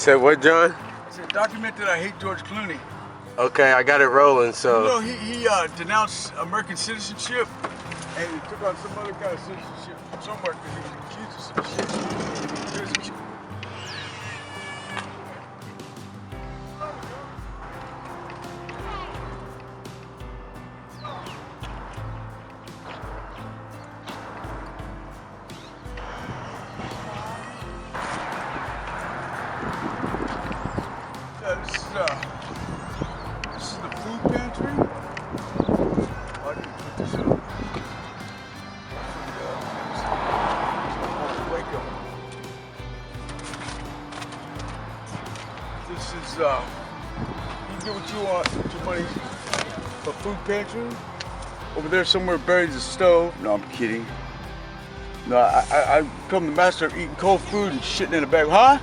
said what, John? I said, document that I hate George Clooney. Okay, I got it rolling, so. You know, he denounced American citizenship and he took on some other kind of citizenship somewhere because he was accused of some shit. He was accused. This is the food pantry. Oh, I didn't put this up. This is you get what you want with your money. A food pantry. Over there somewhere buried the stove. No, I'm kidding. No, I become the master of eating cold food and shitting in a bag. Huh?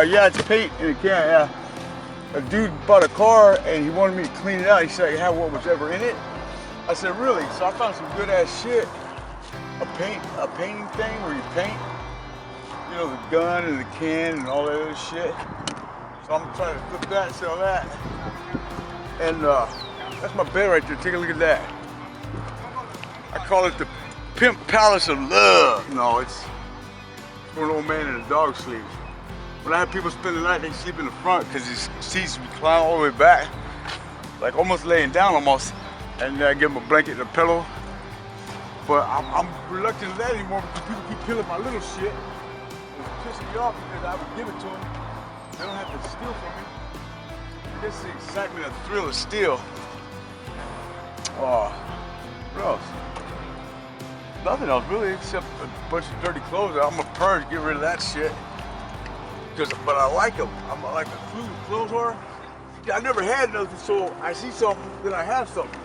Yeah, it's paint in a can, yeah. A dude bought a car and he wanted me to clean it out. He said I could have what was ever in it. I said, really? So I found some good ass shit. A painting thing where you paint. You know, the gun and the can and all that other shit. So I'm trying to flip that and sell that. And that's my bed right there. Take a look at that. I call it the Pimp Palace of Love. No, it's for an old man in a dog sleep. When I have people spend the night, they sleep in the front because these seats recline all the way back, like almost laying down almost. And then I give them a blanket and a pillow. But I'm reluctant to that anymore because people keep killing my little shit. It's pissing me off because I would give it to them. They don't have to steal from me. This is the excitement and thrill of steal. What else? Nothing else really except a bunch of dirty clothes. I'm gonna purge, get rid of that shit. But I like them. I'm like a clothes whore. I never had nothing, so I see something, then I have something.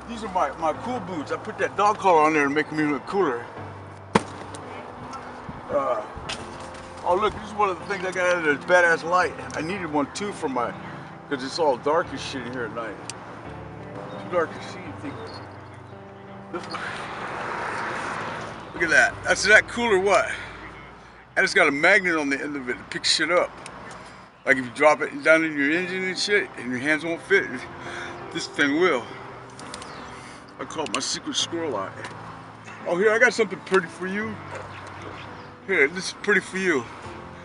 These are my cool boots. I put that dog collar on there to make them even look cooler. Oh look, this is one of the things I got out of this badass light. I needed one too for because it's all dark as shit in here at night. Too dark to see things. Look at that. That's that cool or what? And it's got a magnet on the end of it to pick shit up. Like if you drop it down in your engine and shit, and your hands won't fit, this thing will. I call it my secret squirrel eye. Oh, here, I got something pretty for you. Here, this is pretty for you.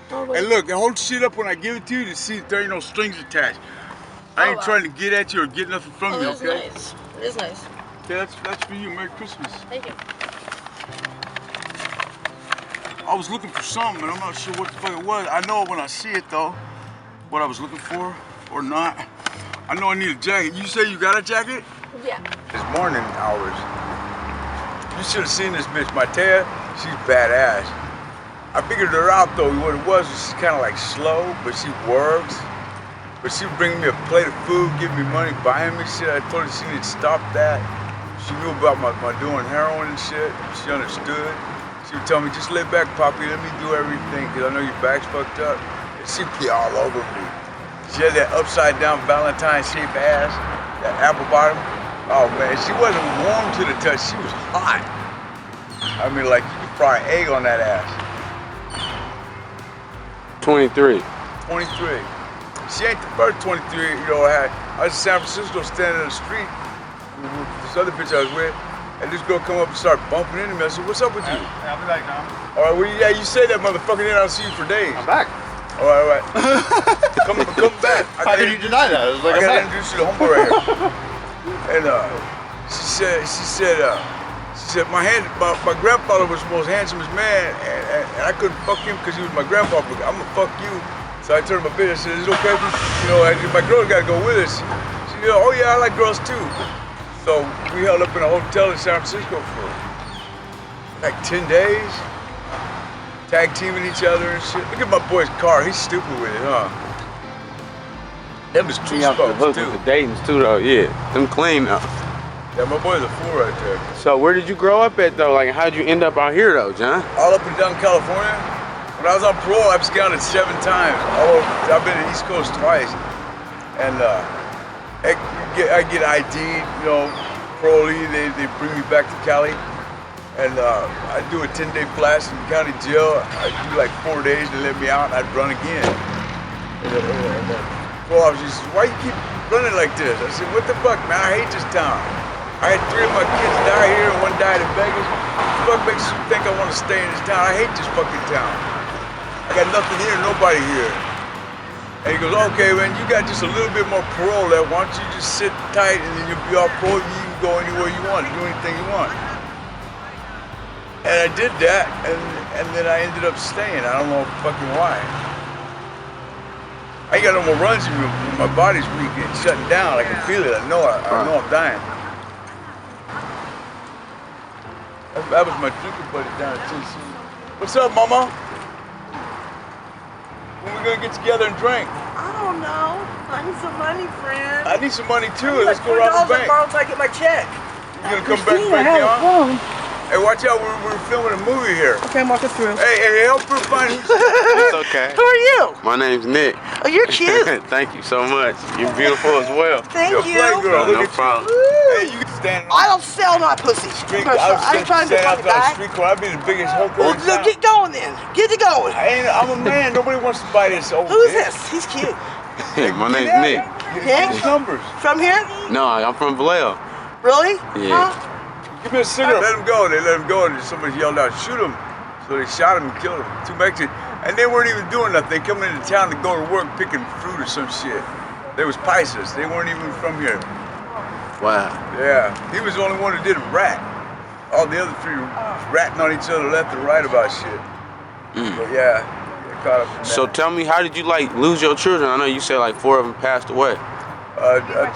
Oh, and look, hold shit up when I give it to you to see that there ain't no strings attached. I ain't trying to get at you or get nothing from you, okay? Nice. It is nice. Okay, that's for you. Merry Christmas. Thank you. I was looking for something, and I'm not sure what the fuck it was. I know when I see it, though, what I was looking for or not. I know I need a jacket. You say you got a jacket? Yeah. It's morning hours. You should have seen this bitch, Matea. She's badass. I figured her out, though. What it was she's kind of like slow, but she works. But she would bring me a plate of food, give me money, buying me shit. I told her she needed to stop that. She knew about my doing heroin and shit. She understood. She would tell me, just lay back, Poppy, let me do everything, because I know your back's fucked up. And she'd be all over me. She had that upside down Valentine-shaped ass, that apple bottom. Oh man, she wasn't warm to the touch, she was hot. I mean, like, you could fry an egg on that ass. 23. 23. She ain't the first 23-year-old I had. I was in San Francisco standing in the street with this other bitch I was with. And this girl come up and start bumping into me. I said, what's up with you? Yeah, I'll be back now. All right, well, yeah, you say that motherfucker, then I'll see you for days. I'm back. All right. come back. How did you deny that? It was like I gotta introduce you to homeboy right here. And she said, my grandfather was the most handsomest man, and I couldn't fuck him because he was my grandfather. I'm gonna fuck you. So I turned to my bitch. I said, is it okay if my girl gotta go with us? She said, oh yeah, I like girls too. So we held up in a hotel in San Francisco for like 10 days, tag teaming each other and shit. Look at my boy's car, he's stupid with it, huh? Them is true spokes too. The Dayton's too though, yeah. Them clean though. Yeah, my boy's a fool right there. So where did you grow up at though? Like how'd you end up out here though, John? All up and down California. When I was on parole, I was counted 7 times. I've been to the East Coast twice. And I get ID'd, parolee, they bring me back to Cali. And I'd do a 10-day flash in county jail. I'd do like 4 days, they let me out, and I'd run again. And the parole officer says, why you keep running like this? I said, what the fuck, man? I hate this town. I had 3 of my kids die here and 1 died in Vegas. What the fuck makes you think I want to stay in this town? I hate this fucking town. I got nothing here, nobody here. And he goes, okay, man, you got just a little bit more parole left. Why don't you just sit tight and then you'll be off parole. You can go anywhere you want, do anything you want. And I did that, and then I ended up staying. I don't know fucking why. I ain't got no more runs in me. My body's weak and shutting down. I can feel it. I know I'm dying. That was my drinking buddy down at Tennessee. What's up, mama? When we gonna get together and drink? I don't know. I need some money, friend. I need some money too. Let's go rob the bank. Until I get my check. You gonna come back and break me on? Hey, watch out, we're filming a movie here. Okay, I'm walking through. Hey, help her find It's okay. Who are you? My name's Nick. Oh, you're cute. Thank you so much. You're beautiful as well. Thank you. Girl, No problem. Hey, you can stand I don't sell my pussy. I ain't trying to stand out fucking on the die. street corner. I'd be the biggest hooker Well, in town. get going then. Get it going. I'm a man. Nobody wants to buy this old Who's dick. this? He's cute. Hey, my name's Nick. Get his numbers. From here? No, I'm from Vallejo. Really? Yeah. Huh? Give me a cigarette. Let him go. They let him go, and somebody yelled out, shoot him. So they shot him and killed him. 2 Mexicans. And they weren't even doing nothing. They coming into town to go to work picking fruit or some shit. They was paisas. They weren't even from here. Wow. Yeah. He was the only one who did a rat. All the other 3 ratting on each other left and right about shit. But yeah, get caught up in that. So tell me, how did you lose your children? I know you said 4 of them passed away.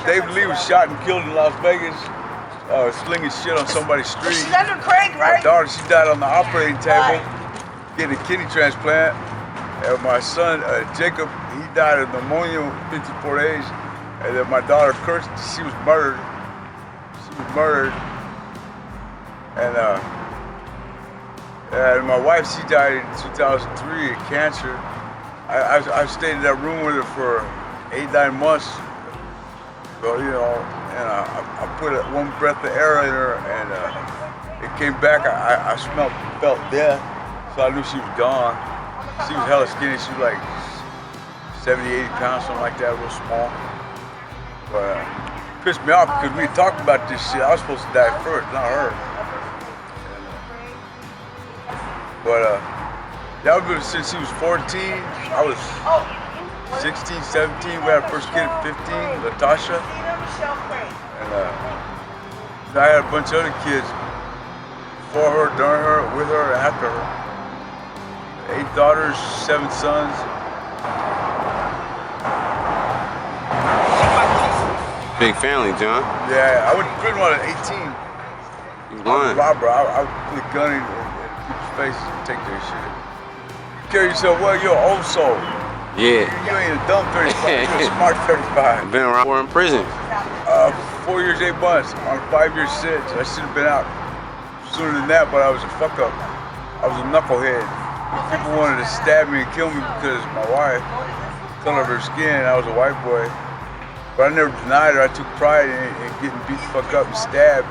David Lee was shot and killed in Las Vegas. Slinging shit on somebody's street. She's under Craig, My right? daughter, she died on the operating table, getting a kidney transplant. And my son, Jacob, he died of pneumonia 54 days. And then my daughter, Kirsty, she was murdered. And my wife, she died in 2003 of cancer. I stayed in that room with her for 8-9 months. So, you know, and I put 1 breath of air in her, and it came back. I felt death, so I knew she was gone. She was hella skinny. She was like 70, 80 pounds, something like that, real small. But it pissed me off because we had talked about this shit. I was supposed to die first, not her. But that was since she was 14. I was 16, 17. We had our first kid at 15, Latasha. And I had a bunch of other kids before her, during her, with her, and after her. 8 daughters, 7 sons. Big family, John. Yeah, I went to prison when I was 18. You I was a lying. robber. I would put a gun in people's faces and take their shit. You carry yourself well, you're an old soul. Yeah. You ain't a dumb 35, you're a smart 35. I've been around 4 in prison. 4 years, 8 months on a 5-year sentence. I should have been out sooner than that, but I was a fuck up. I was a knucklehead. People wanted to stab me and kill me because my wife, color of her skin, I was a white boy. But I never denied her. I took pride in getting beat the fuck up and stabbed,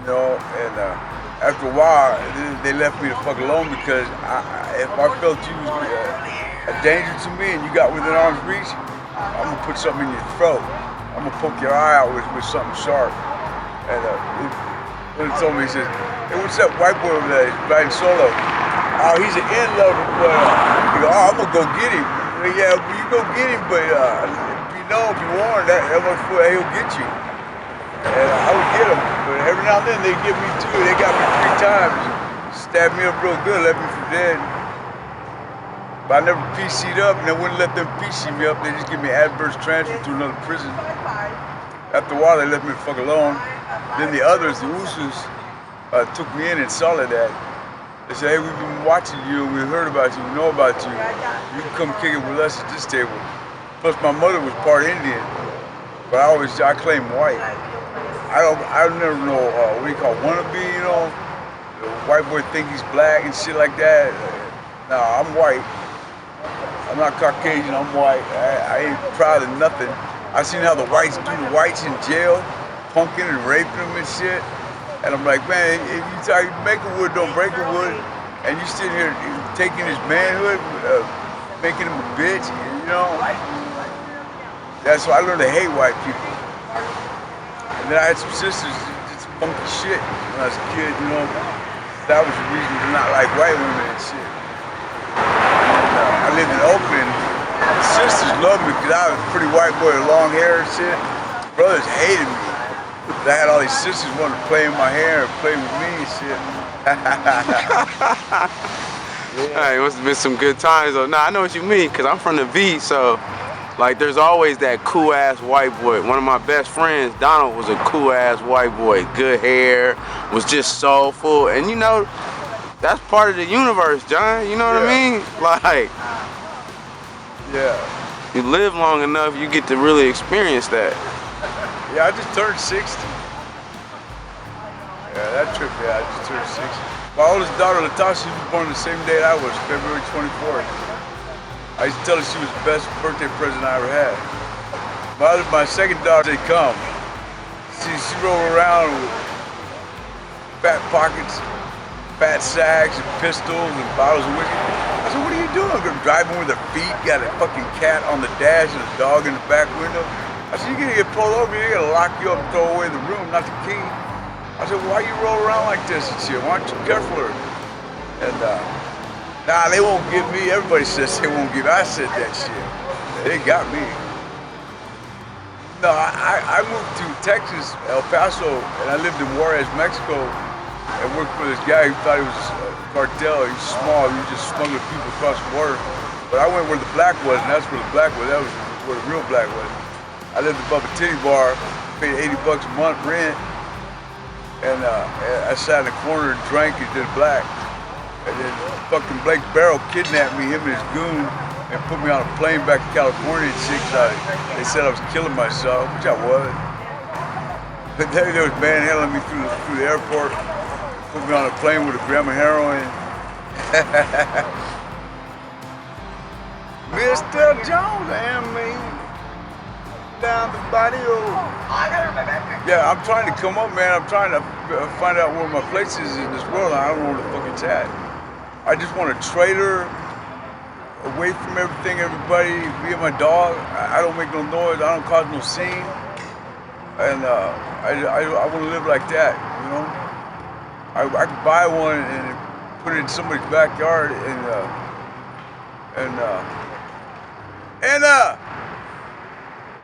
you know. And after a while, they left me the fuck alone because if I felt you was a danger to me and you got within arm's reach, I'm gonna put something in your throat. I'm gonna poke your eye out with something sharp. And he told me, he says, hey, what's that white boy over there riding solo? Oh, he's an end lover, but he go, oh, I'm gonna go get him. Yeah, you go get him, but if you warn, that motherfucker, he'll get you. And I would get him, but every now and then they get me too. They got me 3 times, stabbed me up real good, left me for dead. But I never PC'd up, and they wouldn't let them PC me up. They just give me adverse transfer to another prison. After a while, they left me the fuck alone. Then the others, the Usos, took me in and saw that. They said, hey, we've been watching you, we heard about you, we know about you. You can come kick it with us at this table. Plus, my mother was part Indian, but I claim white. I never know what you call wannabe, you know. The white boy think he's black and shit like that. Nah, I'm white. I'm not Caucasian, I'm white. I ain't proud of nothing. I seen how the whites do the whites in jail, punking and raping them and shit. And I'm like, man, if you tell you make a wood, don't break a wood, and you sitting here taking his manhood, making him a bitch, you know? That's why I learned to hate white people. And then I had some sisters that did some funky shit when I was a kid, you know? That was the reason to not like white women and shit. And, I lived in Oakland. The sisters loved me because I was a pretty white boy with long hair and shit. Brothers hated me. I had all these sisters wanting to play in my hair and play with me and shit. Hey, it must have been some good times though. Nah, I know what you mean, cause I'm from the V, so like there's always that cool ass white boy. One of my best friends, Donald, was a cool ass white boy. Good hair, was just soulful, and you know, that's part of the universe, John. You know what I mean? Like, you live long enough, you get to really experience that. Yeah, I just turned 60. Yeah, that trip, I just turned 60. My oldest daughter, Latasha, was born the same day I was, February 24th. I used to tell her she was the best birthday present I ever had. My second daughter, they come. She rolled around with fat pockets, fat sacks, and pistols, and bottles of whiskey. I said, what are you doing? Driving with her feet, got a fucking cat on the dash and a dog in the back window. I said, you're gonna get pulled over, you're gonna lock you up and throw away the room, not the key. I said, why you roll around like this and shit? Why aren't you careful? And nah, they won't get me. Everybody says they won't get me. I said that shit. They got me. No, I moved to Texas, El Paso, and I lived in Juarez, Mexico, and worked for this guy who thought he was a cartel. He was small, he was just smuggling people across the border. But I went where the black was, and that's where the black was. That was where the real black was. I lived above a titty bar, paid $80 a month rent, and I sat in the corner and drank and did black. And then fucking Blake Barrow kidnapped me, him and his goon, and put me on a plane back to California and shit, they said I was killing myself, which I was. But then they was manhandling me through the airport, put me on a plane with a gram of heroin. Mr. Jones and me. Down the body. Yeah, I'm trying to come up, man. I'm trying to find out where my place is in this world. I don't know where the fuck it's at. I just want a trailer away from everything, everybody, be my dog. I don't make no noise. I don't cause no scene. And I want to live like that, you know? I could buy one and put it in somebody's backyard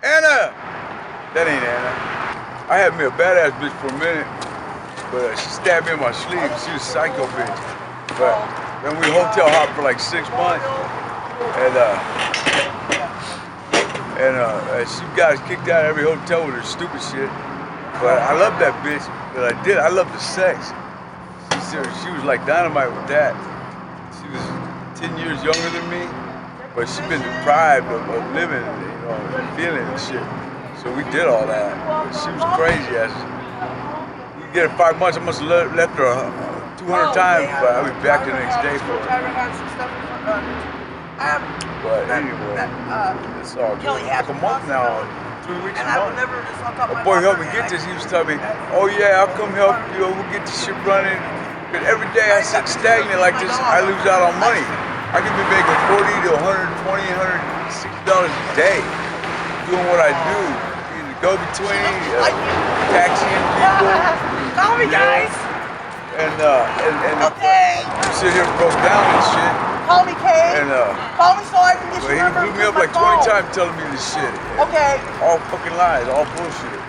Anna! That ain't Anna. I had me a badass bitch for a minute, but she stabbed me in my sleeve. She was a psycho bitch. But then we hotel hopped for like 6 months, and she got us kicked out of every hotel with her stupid shit. But I love that bitch, but I love the sex. She was like dynamite with that. She was 10 years younger than me, but she's been deprived of living, you know, and feeling and shit. So we did all that. But she was crazy ass. We get her 5 months. I must have left her 200 times, but I'll be back the next day for her. But anyway, it's all good. Like a month now, 3 weeks a month. A boy helped me get this. He was telling me, oh yeah, I'll come help you. We'll get this shit running. But every day I sit stagnant like this, I lose out on money. I could be making $40 to $120, $160 a day doing what I do. Being the go-between, taxiing people. Call me, guys. And sit here broke down and shit. Call me, Kay. And call me so I can get but your number. he blew me up like 20 times telling me this shit. Okay. All fucking lies, all bullshit.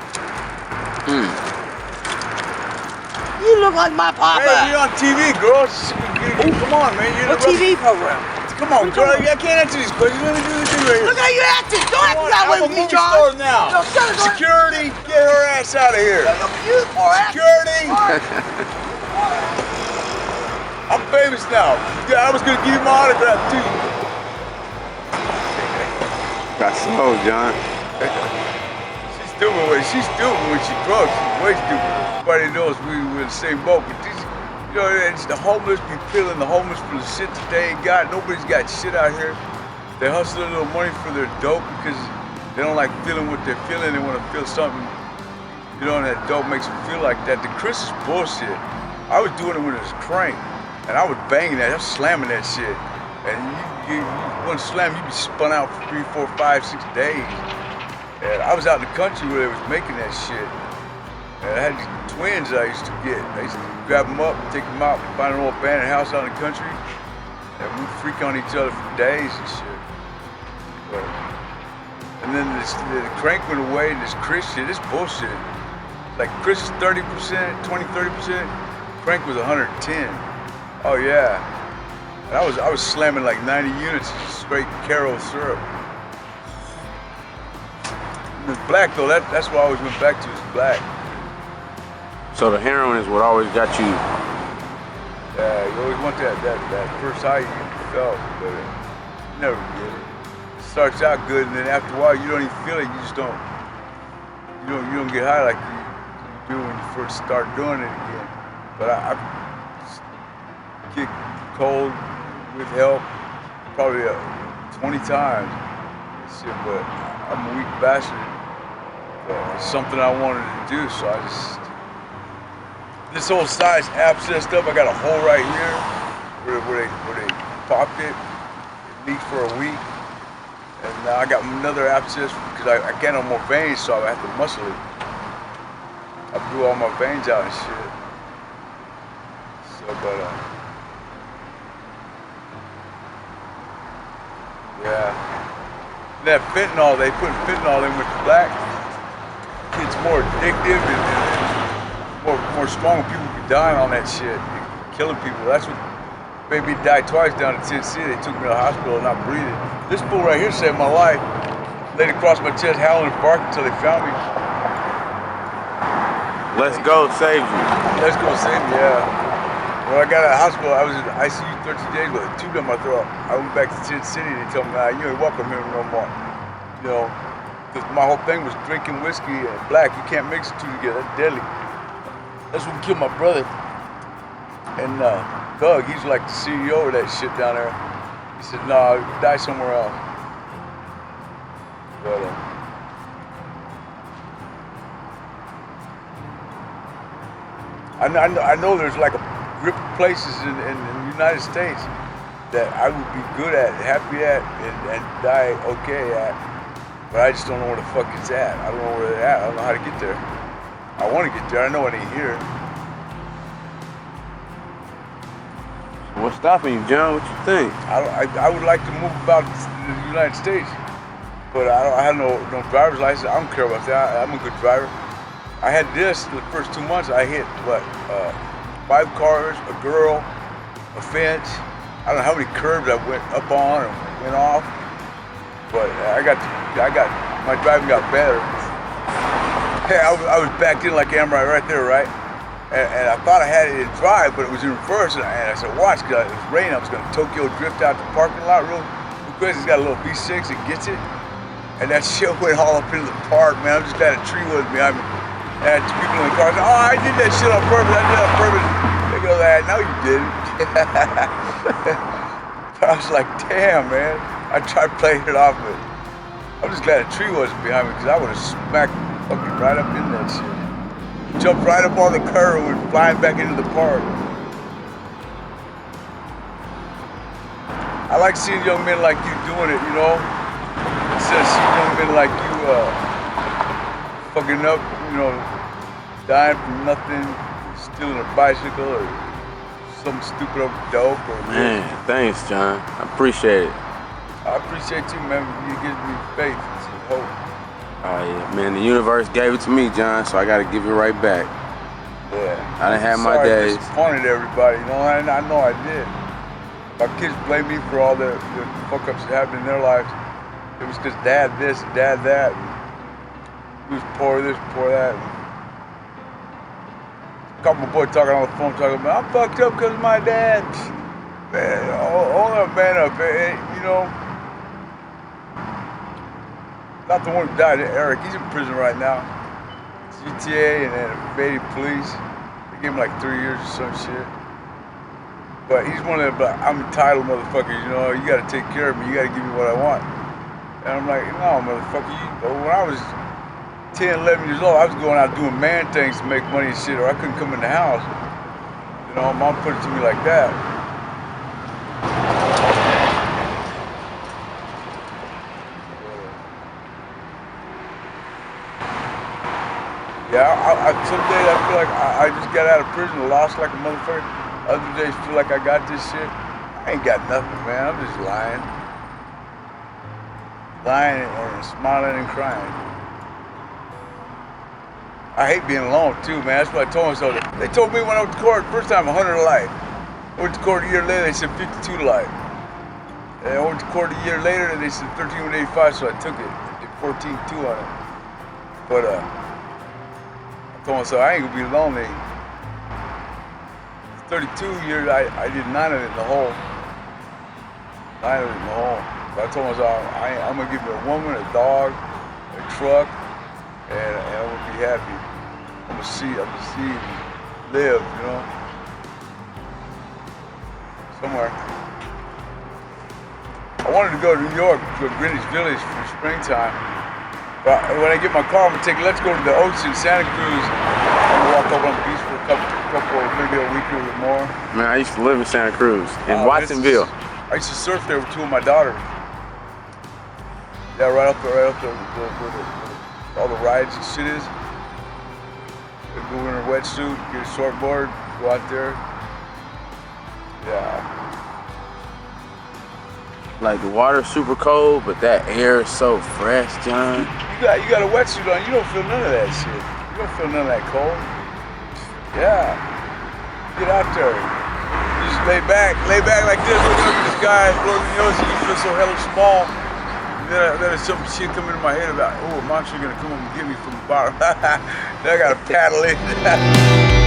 You look like my papa. Hey, you're on TV, girl. Come on, man. You're What TV program? Come on, girl. I can't answer these questions. Let me do this thing right here. Look how you acting. Don't act that way I'm a with me, movie John. star now. No, shut it. Security, get her ass out of here. You poor ass. Security. I'm famous now. Yeah, I was gonna give you my autograph too. Got slow, John. She's stupid when she drunk. She's way stupid. Everybody knows we were in the same boat. But these, you know, it's the homeless be peeling the homeless for the shit that they ain't got. Nobody's got shit out here. They hustle a little money for their dope because they don't like feeling what they're feeling. They want to feel something, you You know, and that dope makes you feel like that. The Chris is bullshit. I was doing it when it was crank, and I was banging that, I was slamming that shit. And you one slam, you be spun out for 3, 4, 5, 6 days. And I was out in the country where they was making that shit. And I had these twins that I used to get. I used to grab them up, take them out, find an old abandoned house out in the country, and we'd freak on each other for days and shit. But, and then the crank went away, and this Chris shit, this bullshit. Like Chris is 30%, 20, 30%. Crank was 110. Oh yeah. And I was slamming like 90 units of straight Caro syrup. And the black though, that's what I always went back to, is black. So the heroin is what always got you. Yeah, you always want that first high you felt, but you never get it. It starts out good, and then after a while you don't even feel it. You just don't. You don't get high like you do when you first start doing it again. But I get cold with help probably 20 times. Shit, but I'm a weak bastard. But it's something I wanted to do, so I just. This whole size abscess stuff, I got a hole right here where they popped it. It leaked for a week. And now I got another abscess because I can't have more veins, so I have to muscle it. I blew all my veins out and shit. So, but, yeah. That fentanyl, they put fentanyl in with the black. It's more addictive and more strong. People be dying on that shit, killing people. That's what made me die twice down in Tennessee. They took me to the hospital and not breathing. This fool right here saved my life. Laid across my chest, howling and barking until they found me. Let's go saved you. Let's go save me, yeah. When I got out of the hospital, I was in ICU 13 days with a tube in my throat. I went back to Tennessee and they told me, nah, you ain't welcome here no more. You know, because my whole thing was drinking whiskey and black. You can't mix the two together, that's deadly. That's what killed my brother. And Doug, he's like the CEO of that shit down there. He said, no, die somewhere else. But, I know there's like a grip of places in the United States that I would be good at, happy at, and die okay at. But I just don't know where the fuck it's at. I don't know where they're at. I don't know how to get there. I want to get there. I know it ain't here. What's stopping you, John? What you think? I would like to move about the United States, but I have no driver's license. I don't care about that. I'm a good driver. I had this the first 2 months. I hit what 5 cars, a girl, a fence. I don't know how many curbs I went up on and went off, but my driving got better. Hey, I was backed in like I am right there, right? And I thought I had it in drive, but it was in reverse. And I said, watch, because it was raining. I was going to Tokyo drift out the parking lot real quick. It's got a little V6, it gets it. And that shit went all up into the park, man. I'm just glad a tree was behind me. And people in the car said, oh, I did that shit on purpose. I did it on purpose. They go, no, you didn't. But I was like, damn, man. I tried playing it off, but I'm just glad a tree wasn't behind me, because I would have smacked fucking right up in that shit. Jumped right up on the curb and went flying back into the park. I like seeing young men like you doing it, you know? Instead of seeing young men like you fucking up, you know, dying from nothing, stealing a bicycle or some stupid over dope or Man, thanks, John. I appreciate it. I appreciate you, man. You give me faith and hope. Oh yeah, man, the universe gave it to me, John, so I gotta give it right back. Yeah. I done had my days. I disappointed everybody, you know, I know I did. My kids blame me for all the fuck ups that happened in their lives. It was because dad this, dad that. He was poor this, poor that. A couple of boys talking on the phone, talking about, I'm fucked up because of my dad. Man, hold up, man up, you know. Not the one who died, Eric. He's in prison right now. GTA and then evaded police. They gave him like 3 years or some shit. But he's one of the, I'm entitled motherfuckers, you know, you gotta take care of me, you gotta give me what I want. And I'm like, no, motherfucker, when I was 10, 11 years old, I was going out doing man things to make money and shit, or I couldn't come in the house. You know, mom put it to me like that. Yeah, some days I feel like I just got out of prison and lost like a motherfucker. Other days feel like I got this shit. I ain't got nothing, man. I'm just lying. Lying and smiling and crying. I hate being alone too, man. That's what I told myself. They told me when I went to court first time 100 to life. I went to court a year later, they said 52 to life. And I went to court a year later and they said 1385, so I took it. I did 14-2 on it. But I told myself I ain't gonna be lonely. 32 years, I did 9 of it in the hole. 9 of it in the hole. But I told myself I'm gonna give me a woman, a dog, a truck, and I'm gonna be happy. I'm gonna see, live, you know, somewhere. I wanted to go to New York, to Greenwich Village for springtime. But when I get my car, I'm gonna take, let's go to the ocean, Santa Cruz. I'm gonna walk up on the beach for a couple, maybe a week or more. Man, I used to live in Santa Cruz, in Watsonville. I used to surf there with 2 of my daughters. Yeah, right up there, where all the rides and shit is. They go in a wetsuit, get a shortboard, go out there. Yeah. Like the water's super cold, but that air is so fresh, John. You got a wetsuit on, you don't feel none of that shit. You don't feel none of that cold. Yeah. Get out there. You just lay back like this, looking up at the sky, floating in the ocean, you feel so hella small. And then there's some shit coming in my head about, oh, a monster gonna come up and get me from the bottom. Then I gotta paddle in.